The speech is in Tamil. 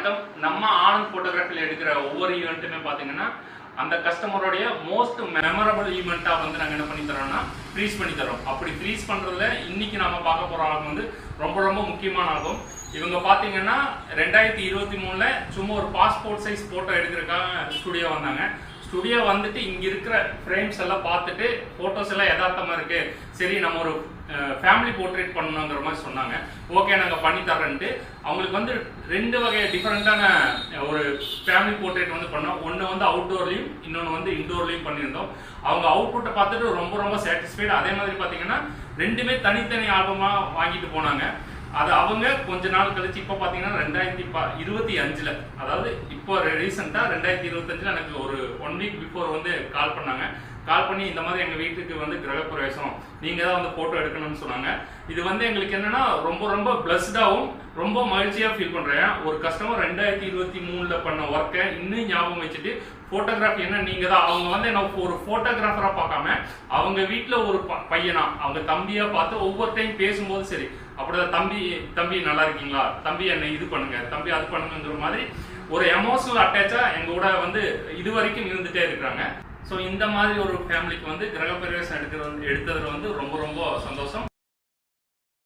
வணக்கம். நம்ம ஆனந்த் போட்டோகிராஃபில எடுக்கிற ஒவ்வொரு ஈவெண்ட்டுமே பார்த்தீங்கன்னா அந்த கஸ்டமருடைய மோஸ்ட் மெமரபிள் ஈவெண்ட்டாக வந்து நாங்கள் என்ன பண்ணி தரோம்னா ஃப்ரீஸ் பண்ணி தரோம். அப்படி ஃப்ரீஸ் பண்ணுறதுல இன்னைக்கு நாம பார்க்க போகிற ஆல்பம் வந்து ரொம்ப ரொம்ப முக்கியமான ஆல்பம். இவங்க பார்த்தீங்கன்னா 2023 சும்மா ஒரு பாஸ்போர்ட் சைஸ் ஃபோட்டோ எடுக்கிறதுக்காக ஸ்டுடியோ வந்தாங்க. ஸ்டுடியோ வந்துட்டு இங்கே இருக்கிற ஃப்ரேம்ஸ் எல்லாம் பார்த்துட்டு ஃபோட்டோஸ் எல்லாம் யதார்த்தமாக இருக்கு, சரி நம்ம ஒரு ஃபேமிலி போர்ட்ரேட் பண்ணணுங்கிற மாதிரி சொன்னாங்க. ஓகே நாங்கள் பண்ணி தரேன்ட்டு அவங்களுக்கு வந்து ரெண்டு வகை டிஃப்ரெண்ட்டான ஒரு ஃபேமிலி போர்ட்ரேட் வந்து பண்ணோம். ஒன்று வந்து அவுட்டோர்லையும் இன்னொன்று வந்து இன்டோர்லையும் பண்ணியிருந்தோம். அவங்க அவுட்புட்டை பார்த்துட்டு ரொம்ப ரொம்ப சாட்டிஸ்ஃபைடு. அதே மாதிரி பார்த்தீங்கன்னா ரெண்டுமே தனித்தனி ஆல்பமாக வாங்கிட்டு போனாங்க. அது அவங்க கொஞ்ச நாள் கழிச்சு இப்போ பார்த்தீங்கன்னா 2025 அதாவது இப்போ ரீசெண்டாக 2025 எனக்கு ஒரு 1 வீக் பிஃபோர் வந்து கால் பண்ணாங்க. கால் பண்ணி இந்த மாதிரி எங்கள் வீட்டுக்கு வந்து கிரகப்பிரவேசம், நீங்கள் தான் வந்து ஃபோட்டோ எடுக்கணும்னு சொன்னாங்க. இது வந்து எங்களுக்கு என்னன்னா ரொம்ப ரொம்ப பிளஸ்டாகவும் ரொம்ப மகிழ்ச்சியாக ஃபீல் பண்ணுறேன். ஒரு கஸ்டமர் 2023 பண்ண ஒர்க்கை இன்னும் ஞாபகம் வச்சுட்டு ஃபோட்டோகிராஃபி என்ன நீங்கள் தான், அவங்க வந்து என்ன ஒரு ஃபோட்டோகிராஃபராக பார்க்காம அவங்க வீட்டில் ஒரு பையனா அவங்க தம்பியாக பார்த்து ஒவ்வொரு டைம் பேசும்போது சரி அப்படிதான் தம்பி நல்லா இருக்கீங்களா, தம்பி என்ன இது பண்ணுங்க, தம்பி அது பண்ணுங்கிற மாதிரி ஒரு எமோஷனல் அட்டாச்சா எங்க கூட வந்து இது வரைக்கும் இருந்துட்டே இருக்கிறாங்க. ஸோ இந்த மாதிரி ஒரு ஃபேமிலிக்கு வந்து கிரகப்பிரவேசம் எடுத்ததுல வந்து ரொம்ப ரொம்ப சந்தோஷம்.